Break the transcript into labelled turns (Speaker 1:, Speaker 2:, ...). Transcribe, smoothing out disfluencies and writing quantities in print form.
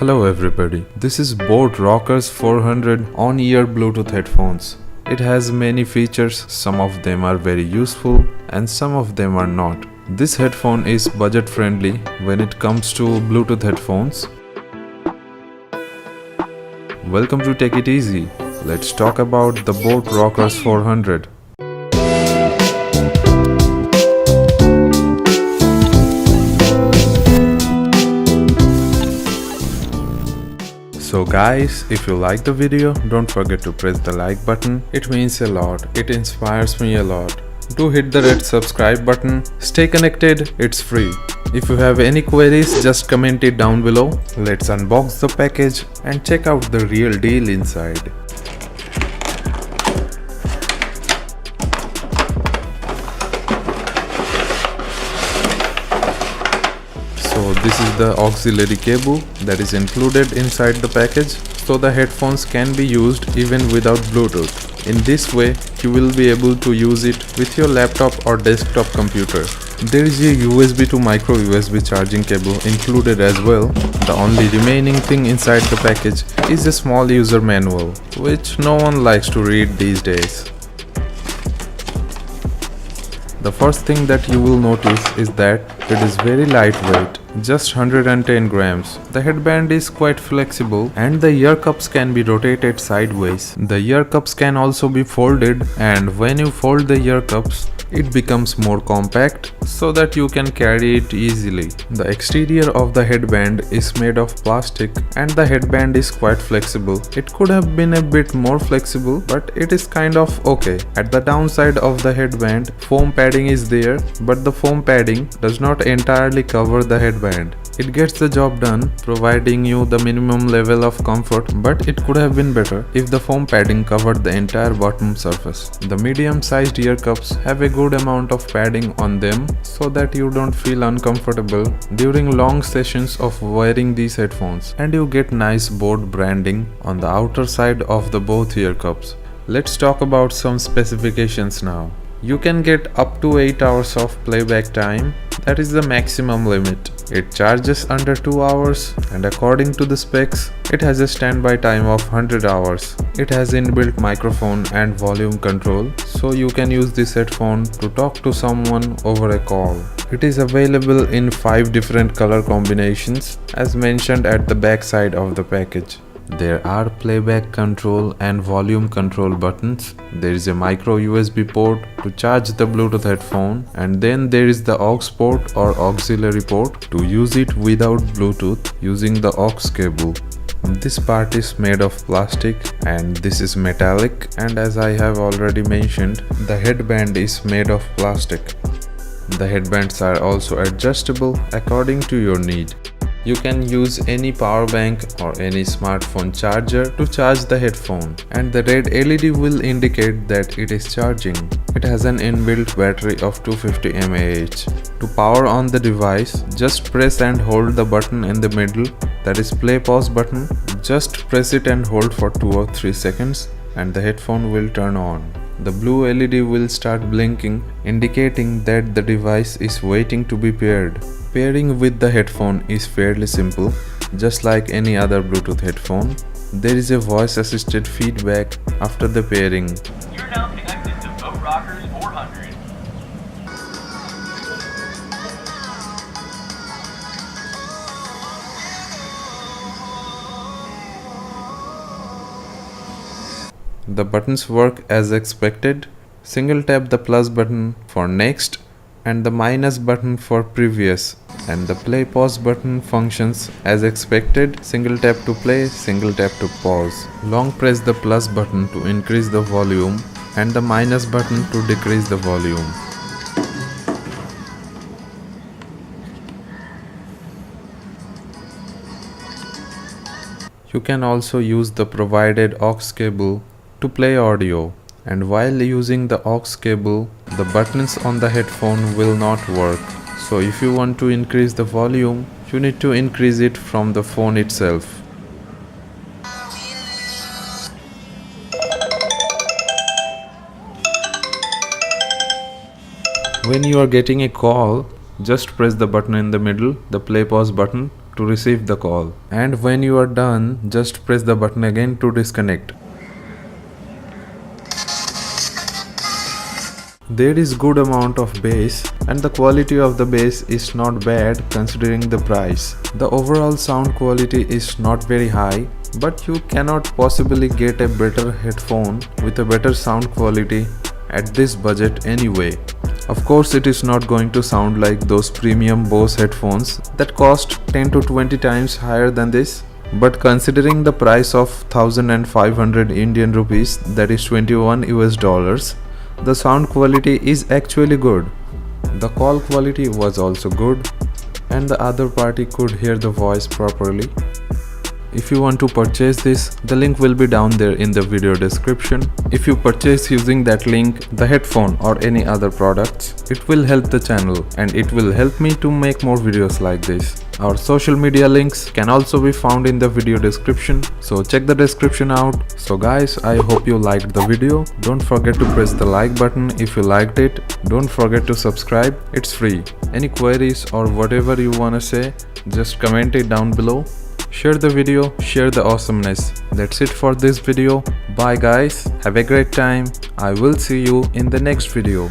Speaker 1: Hello everybody, this is Boat Rockers 400 on-ear Bluetooth headphones. It has many features, some of them are very useful and some of them are not. This headphone is budget friendly when it comes to Bluetooth headphones. Welcome to Take It Easy. Let's talk about the Boat Rockers 400. So guys, if you like the video, don't forget to press the like button. It means a lot. It inspires me a lot. Do hit the red subscribe button. Stay connected, it's free. If you have any queries, just comment it down below. Let's unbox the package and check out the real deal inside. So this is the auxiliary cable that is included inside the package, so the headphones can be used even without Bluetooth. In this way, you will be able to use it with your laptop or desktop computer. There is a USB to micro USB charging cable included as well. The only remaining thing inside the package is a small user manual, which no one likes to read these days. The first thing that you will notice is that it is very lightweight, just 110 grams. The headband is quite flexible and the ear cups can be rotated sideways. The ear cups can also be folded, and when you fold the ear cups, it becomes more compact so that you can carry it easily. The exterior of the headband is made of plastic and the headband is quite flexible. It could have been a bit more flexible, but it is kind of okay. At the downside of the headband, foam padding is there, but the foam padding does not entirely cover the headband. It gets the job done, providing you the minimum level of comfort, but it could have been better if the foam padding covered the entire bottom surface. The medium-sized ear cups have a good amount of padding on them so that you don't feel uncomfortable during long sessions of wearing these headphones, and you get nice Boat branding on the outer side of the both ear cups. Let's talk about some specifications now. You can get up to 8 hours of playback time. That is the maximum limit. It charges under 2 hours, and according to the specs, it has a standby time of 100 hours. It has inbuilt microphone and volume control, so you can use this headphone to talk to someone over a call. It is available in 5 different color combinations as mentioned at the back side of the package. There are playback control and volume control buttons. There is a micro USB port to charge the Bluetooth headphone, and then there is the aux port or auxiliary port to use it without Bluetooth using the aux cable. This part is made of plastic and this is metallic, and as I have already mentioned, the headband is made of plastic. The headbands are also adjustable according to your need. You can use any power bank or any smartphone charger to charge the headphone, and the red LED will indicate that it is charging. It has an inbuilt battery of 250 mAh. To power on the device, just press and hold the button in the middle, that is play pause button. Just press it and hold for 2 or 3 seconds and the headphone will turn on. The blue LED will start blinking, indicating that the device is waiting to be paired. Pairing with the headphone is fairly simple, just like any other Bluetooth headphone. There is a voice assisted feedback after the pairing.
Speaker 2: You're now connected to Boat Rockers 400.
Speaker 1: The buttons work as expected. Single tap the plus button for next and the minus button for previous, and the play pause button functions as expected. Single tap to play, single tap to pause. Long press the plus button to increase the volume and the minus button to decrease the volume. You can also use the provided aux cable to play audio, and while using the aux cable, the buttons on the headphone will not work. So if you want to increase the volume, you need to increase it from the phone itself. When you are getting a call, just press the button in the middle, the play pause button, to receive the call. And when you are done, just press the button again to disconnect. There is good amount of bass and the quality of the bass is not bad considering the price. The overall sound quality is not very high, but you cannot possibly get a better headphone with a better sound quality at this budget anyway. Of course, it is not going to sound like those premium Bose headphones that cost 10 to 20 times higher than this. But considering the price of 1500 Indian rupees, that is 21 US dollars, the sound quality is actually good. The call quality was also good and the other party could hear the voice properly. If you want to purchase this, the link will be down there in the video description. If you purchase using that link, the headphone or any other products, it will help the channel and it will help me to make more videos like this. Our social media links can also be found in the video description, so check the description out. So guys, I hope you liked the video. Don't forget to press the like button if you liked it. Don't forget to subscribe, it's free. Any queries or whatever you wanna say, just comment it down below. Share the video, share the awesomeness. That's it for this video. Bye guys, have a great time. I will see you in the next video.